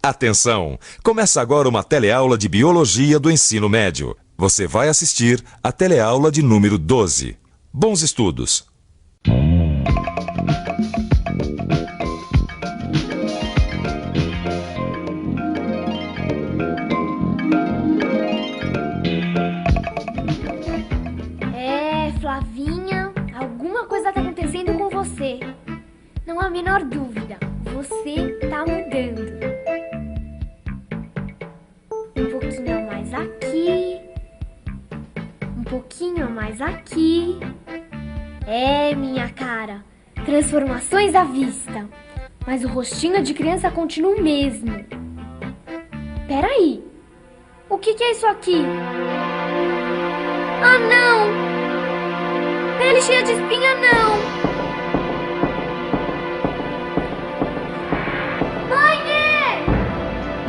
Atenção! Começa agora uma teleaula de Biologia do Ensino Médio. Você vai assistir a teleaula de número 12. Bons estudos! Flavinha, alguma coisa tá acontecendo com você. Não há a menor dúvida, você tá mudando. Um pouquinho mais aqui, um pouquinho mais aqui. É, minha cara, transformações à vista. Mas o rostinho de criança continua o mesmo. Peraí, o que é isso aqui? Ah, não! Pele cheia de espinha, não! Mãe!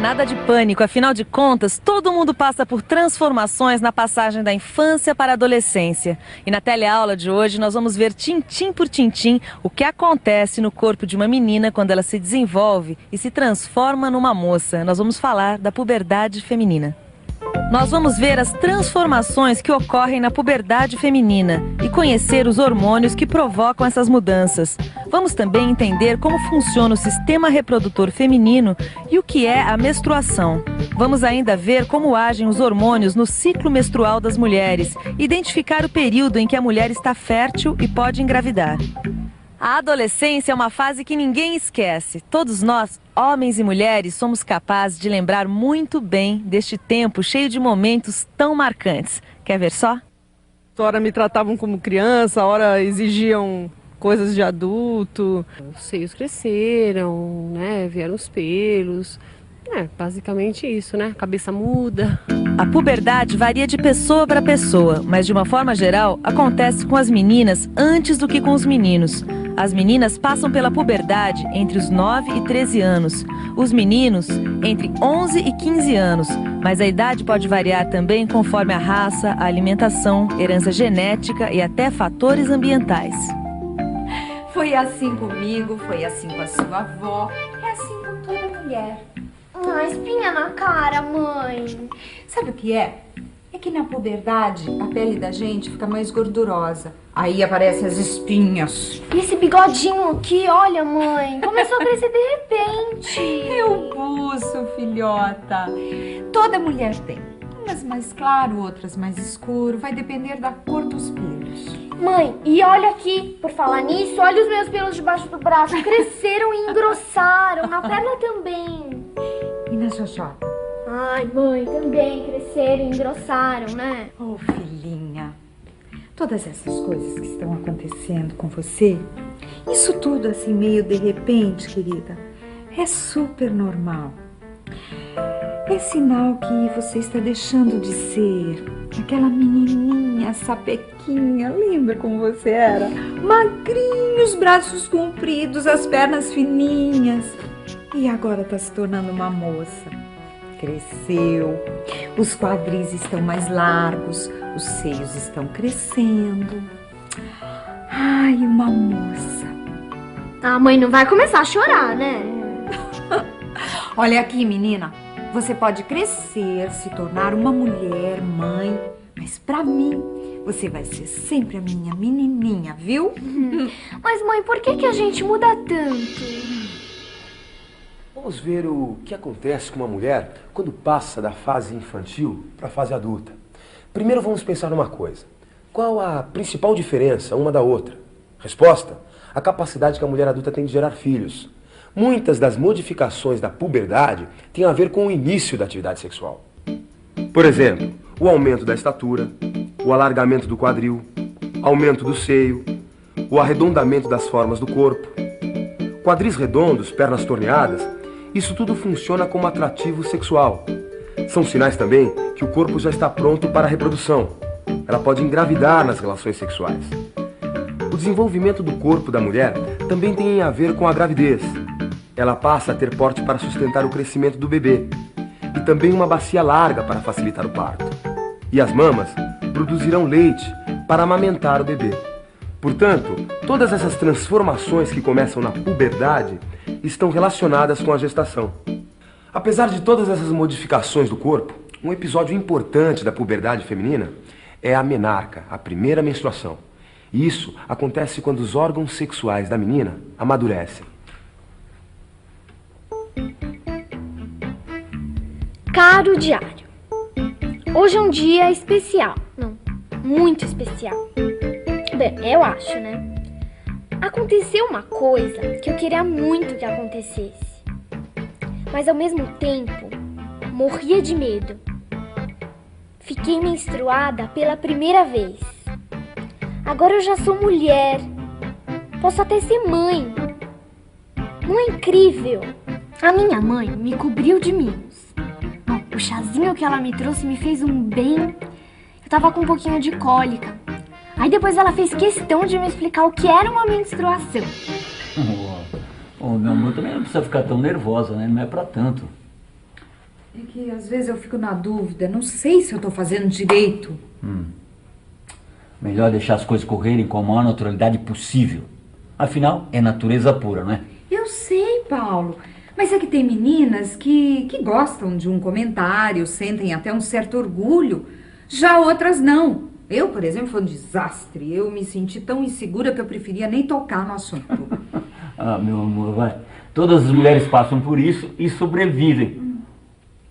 Nada de pânico, afinal de contas, todo mundo passa por transformações na passagem da infância para a adolescência. E na teleaula de hoje nós vamos ver tintim por tintim o que acontece no corpo de uma menina quando ela se desenvolve e se transforma numa moça. Nós vamos falar da puberdade feminina. Nós vamos ver as transformações que ocorrem na puberdade feminina e conhecer os hormônios que provocam essas mudanças. Vamos também entender como funciona o sistema reprodutor feminino e o que é a menstruação. Vamos ainda ver como agem os hormônios no ciclo menstrual das mulheres, identificar o período em que a mulher está fértil e pode engravidar. A adolescência é uma fase que ninguém esquece. Todos nós, homens e mulheres, somos capazes de lembrar muito bem deste tempo cheio de momentos tão marcantes. Quer ver só? Ora me tratavam como criança, ora exigiam coisas de adulto. Os seios cresceram, né? Vieram os pelos. Basicamente isso, né? A cabeça muda. A puberdade varia de pessoa para pessoa, mas de uma forma geral acontece com as meninas antes do que com os meninos. As meninas passam pela puberdade entre os 9 e 13 anos, os meninos entre 11 e 15 anos, mas a idade pode variar também conforme a raça, a alimentação, herança genética e até fatores ambientais. Foi assim comigo, foi assim com a sua avó, é assim com toda mulher. Ah, espinha na cara, mãe. Sabe o que é? É que na puberdade a pele da gente fica mais gordurosa. Aí aparecem as espinhas. E esse bigodinho aqui, olha, mãe, começou a crescer de repente. Eu buço, filhota. Toda mulher tem. Umas mais claro, outras mais escuro. Vai depender da cor dos pelos. Mãe, e olha aqui, por falar nisso, olha os meus pelos debaixo do braço. Cresceram e engrossaram, na perna também. E na xoxota? Ai, mãe, também cresceram e engrossaram, né? Oh, filhinha, todas essas coisas que estão acontecendo com você, isso tudo assim meio de repente, querida, é super normal. É sinal que você está deixando de ser aquela menininha sapequinha, lembra como você era? Magrinha, os braços compridos, as pernas fininhas. E agora está se tornando uma moça. Cresceu, os quadris estão mais largos, os seios estão crescendo. Ai, uma moça. A mãe não vai começar a chorar, né? Olha aqui, menina. Você pode crescer, se tornar uma mulher, mãe, mas pra mim, você vai ser sempre a minha menininha, viu? Mas, mãe, por que a gente muda tanto? Vamos ver o que acontece com uma mulher quando passa da fase infantil para a fase adulta. Primeiro vamos pensar numa coisa. Qual a principal diferença uma da outra? Resposta: a capacidade que a mulher adulta tem de gerar filhos. Muitas das modificações da puberdade têm a ver com o início da atividade sexual. Por exemplo, o aumento da estatura, o alargamento do quadril, aumento do seio, o arredondamento das formas do corpo. Quadris redondos, pernas torneadas, isso tudo funciona como atrativo sexual. São sinais também que o corpo já está pronto para a reprodução. Ela pode engravidar nas relações sexuais. O desenvolvimento do corpo da mulher também tem a ver com a gravidez. Ela passa a ter porte para sustentar o crescimento do bebê e também uma bacia larga para facilitar o parto. E as mamas produzirão leite para amamentar o bebê. Portanto, todas essas transformações que começam na puberdade estão relacionadas com a gestação. Apesar de todas essas modificações do corpo, um episódio importante da puberdade feminina é a menarca, a primeira menstruação. E isso acontece quando os órgãos sexuais da menina amadurecem. Caro diário, hoje é um dia especial. Não, muito especial. Bem, eu acho, né? Aconteceu uma coisa que eu queria muito que acontecesse. Mas ao mesmo tempo, morria de medo. Fiquei menstruada pela primeira vez. Agora eu já sou mulher. Posso até ser mãe. Não é incrível? A minha mãe me cobriu de mimos. Bom, o chazinho que ela me trouxe me fez um bem. Eu tava com um pouquinho de cólica. Aí depois ela fez questão de me explicar o que era uma menstruação. Meu amor, também não precisa ficar tão nervosa, né? Não é pra tanto. É que às vezes eu fico na dúvida, não sei se eu tô fazendo direito. Melhor deixar as coisas correrem com a maior naturalidade possível. Afinal, é natureza pura, não é? Eu sei, Paulo, mas é que tem meninas que gostam de um comentário, sentem até um certo orgulho, já outras não. Eu, por exemplo, foi um desastre. Eu me senti tão insegura que eu preferia nem tocar no assunto. Meu amor, vai. Todas as mulheres passam por isso e sobrevivem.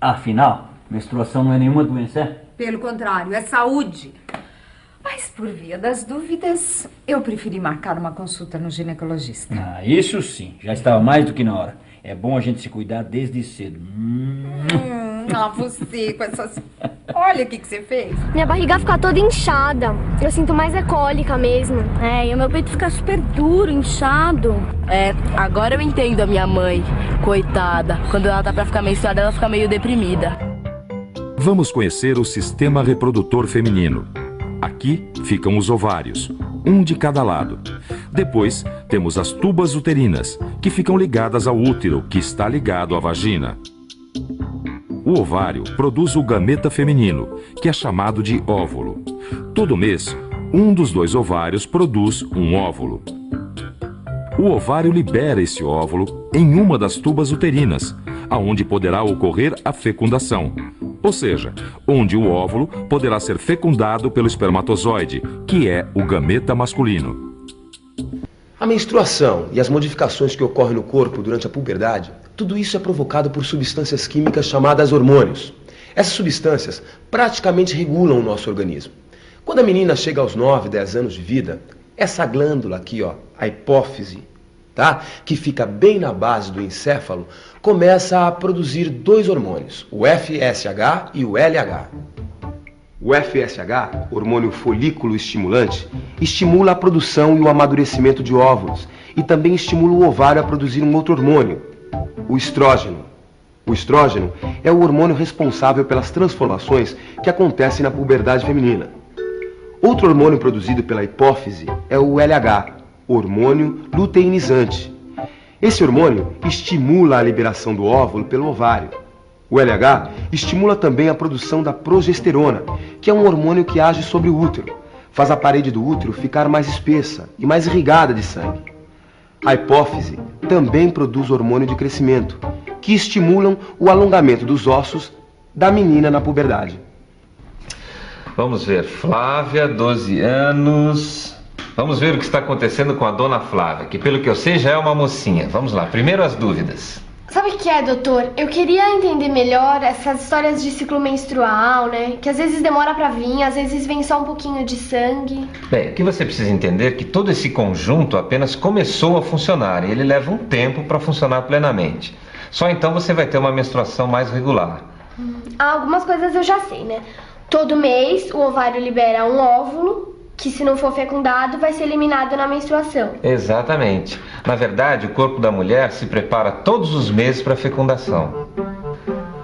Afinal, menstruação não é nenhuma doença, é? Pelo contrário, é saúde. Mas por via das dúvidas, eu preferi marcar uma consulta no ginecologista. Isso sim, já estava mais do que na hora. É bom a gente se cuidar desde cedo. Você com essas... Olha o que você fez. Minha barriga fica toda inchada. Eu sinto mais cólica mesmo. E o meu peito fica super duro, inchado. Agora eu entendo a minha mãe. Coitada. Quando ela tá pra ficar menstruada, ela fica meio deprimida. Vamos conhecer o sistema reprodutor feminino. Aqui ficam os ovários, um de cada lado. Depois, temos as tubas uterinas, que ficam ligadas ao útero, que está ligado à vagina. O ovário produz o gameta feminino, que é chamado de óvulo. Todo mês, um dos dois ovários produz um óvulo. O ovário libera esse óvulo em uma das tubas uterinas, aonde poderá ocorrer a fecundação. Ou seja, onde o óvulo poderá ser fecundado pelo espermatozoide, que é o gameta masculino. A menstruação e as modificações que ocorrem no corpo durante a puberdade, tudo isso é provocado por substâncias químicas chamadas hormônios. Essas substâncias praticamente regulam o nosso organismo. Quando a menina chega aos 9, 10 anos de vida, essa glândula aqui, ó, a hipófise, tá? Que fica bem na base do encéfalo, começa a produzir dois hormônios, o FSH e o LH. O FSH, hormônio folículo estimulante, estimula a produção e o amadurecimento de óvulos e também estimula o ovário a produzir um outro hormônio, o estrógeno. O estrógeno é o hormônio responsável pelas transformações que acontecem na puberdade feminina. Outro hormônio produzido pela hipófise é o LH, hormônio luteinizante. Esse hormônio estimula a liberação do óvulo pelo ovário. O LH estimula também a produção da progesterona, que é um hormônio que age sobre o útero, faz a parede do útero ficar mais espessa e mais irrigada de sangue. A hipófise também produz hormônio de crescimento, que estimulam o alongamento dos ossos da menina na puberdade. Vamos ver, Flávia, 12 anos. Vamos ver o que está acontecendo com a dona Flávia, que pelo que eu sei já é uma mocinha. Vamos lá, primeiro as dúvidas. Sabe o que é, doutor? Eu queria entender melhor essas histórias de ciclo menstrual, né? Que às vezes demora pra vir, às vezes vem só um pouquinho de sangue. Bem, o que você precisa entender é que todo esse conjunto apenas começou a funcionar e ele leva um tempo para funcionar plenamente. Só então você vai ter uma menstruação mais regular. Algumas coisas eu já sei, né? Todo mês o ovário libera um óvulo, que se não for fecundado vai ser eliminado na menstruação. Exatamente. Na verdade, o corpo da mulher se prepara todos os meses para a fecundação.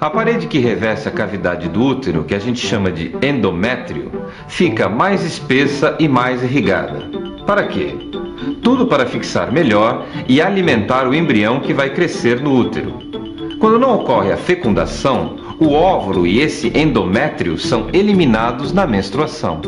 A parede que reveste a cavidade do útero, que a gente chama de endométrio, fica mais espessa e mais irrigada. Para quê? Tudo para fixar melhor e alimentar o embrião que vai crescer no útero. Quando não ocorre a fecundação, o óvulo e esse endométrio são eliminados na menstruação.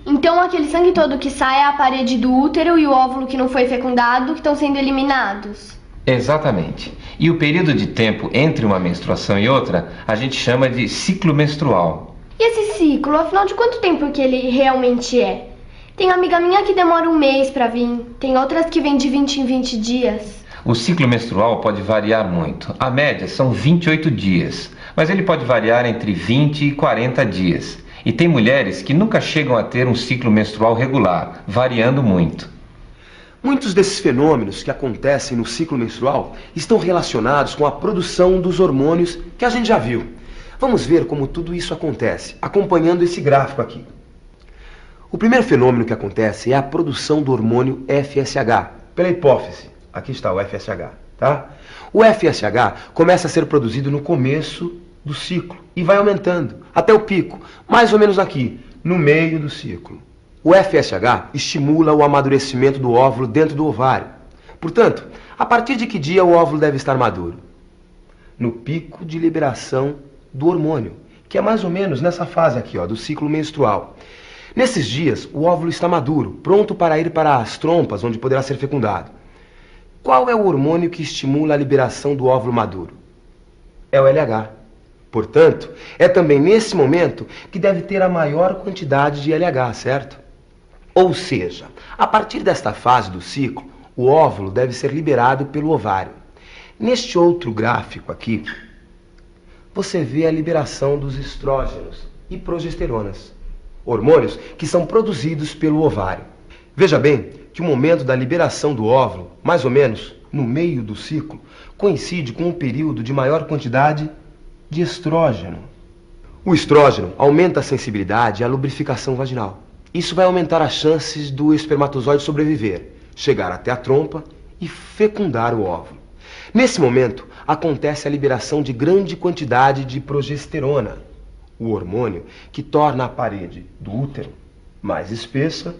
Então aquele sangue todo que sai é a parede do útero e o óvulo que não foi fecundado que estão sendo eliminados? Exatamente. E o período de tempo entre uma menstruação e outra a gente chama de ciclo menstrual. E esse ciclo, afinal de quanto tempo que ele realmente é? Tem uma amiga minha que demora 1 mês pra vir, tem outras que vêm de 20 em 20 dias. O ciclo menstrual pode variar muito. A média são 28 dias, mas ele pode variar entre 20 e 40 dias. E tem mulheres que nunca chegam a ter um ciclo menstrual regular, variando muito. Muitos desses fenômenos que acontecem no ciclo menstrual estão relacionados com a produção dos hormônios que a gente já viu. Vamos ver como tudo isso acontece, acompanhando esse gráfico aqui. O primeiro fenômeno que acontece é a produção do hormônio FSH, pela hipófise. Aqui está o FSH, tá? O FSH começa a ser produzido no começo do ciclo e vai aumentando até o pico, mais ou menos aqui, no meio do ciclo. O FSH estimula o amadurecimento do óvulo dentro do ovário. Portanto, a partir de que dia o óvulo deve estar maduro? No pico de liberação do hormônio, que é mais ou menos nessa fase aqui, ó, do ciclo menstrual. Nesses dias, o óvulo está maduro, pronto para ir para as trompas, onde poderá ser fecundado. Qual é o hormônio que estimula a liberação do óvulo maduro? É o LH. Portanto, é também nesse momento que deve ter a maior quantidade de LH, certo? Ou seja, a partir desta fase do ciclo, o óvulo deve ser liberado pelo ovário. Neste outro gráfico aqui, você vê a liberação dos estrógenos e progesteronas, hormônios que são produzidos pelo ovário. Veja bem que o momento da liberação do óvulo, mais ou menos no meio do ciclo, coincide com um período de maior quantidade de estrógeno. O estrógeno aumenta a sensibilidade e a lubrificação vaginal. Isso vai aumentar as chances do espermatozoide sobreviver, chegar até a trompa e fecundar o óvulo. Nesse momento, acontece a liberação de grande quantidade de progesterona, o hormônio que torna a parede do útero mais espessa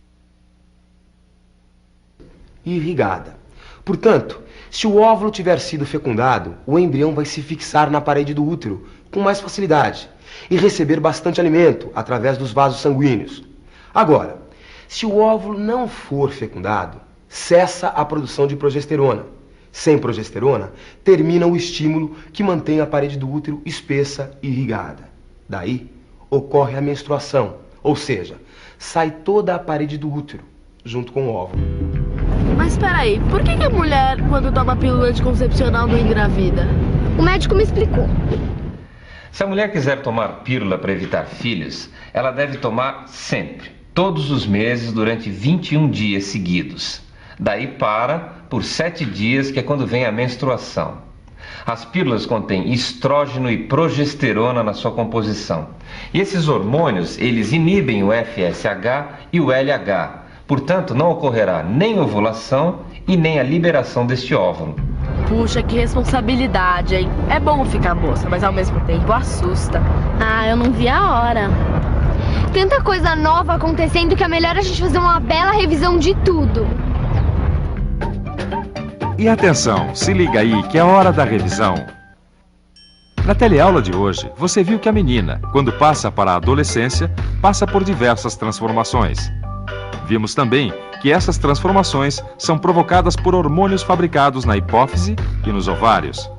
e irrigada. Portanto, se o óvulo tiver sido fecundado, o embrião vai se fixar na parede do útero com mais facilidade e receber bastante alimento através dos vasos sanguíneos. Agora, se o óvulo não for fecundado, cessa a produção de progesterona. Sem progesterona, termina o estímulo que mantém a parede do útero espessa e irrigada. Daí, ocorre a menstruação, ou seja, sai toda a parede do útero, junto com o óvulo. Mas peraí, por que a mulher, quando toma pílula anticoncepcional, não engravida? O médico me explicou. Se a mulher quiser tomar pílula para evitar filhos, ela deve tomar sempre, todos os meses, durante 21 dias seguidos. Daí para por 7 dias, que é quando vem a menstruação. As pílulas contêm estrógeno e progesterona na sua composição. E esses hormônios, eles inibem o FSH e o LH. Portanto, não ocorrerá nem ovulação e nem a liberação deste óvulo. Puxa, que responsabilidade, hein? É bom ficar moça, mas ao mesmo tempo assusta. Ah, eu não vi a hora. Tanta coisa nova acontecendo que é melhor a gente fazer uma bela revisão de tudo. E atenção, se liga aí que é hora da revisão. Na teleaula de hoje, você viu que a menina, quando passa para a adolescência, passa por diversas transformações. Vimos também que essas transformações são provocadas por hormônios fabricados na hipófise e nos ovários.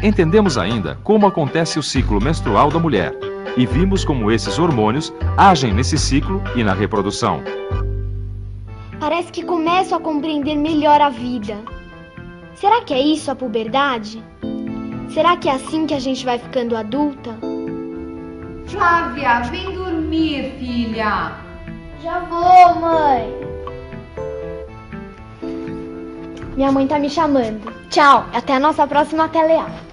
Entendemos ainda como acontece o ciclo menstrual da mulher e vimos como esses hormônios agem nesse ciclo e na reprodução. Parece que começo a compreender melhor a vida. Será que é isso a puberdade? Será que é assim que a gente vai ficando adulta? Flávia, vem dormir, filha. Já vou, mãe. Minha mãe tá me chamando. Tchau, até a nossa próxima teleaula.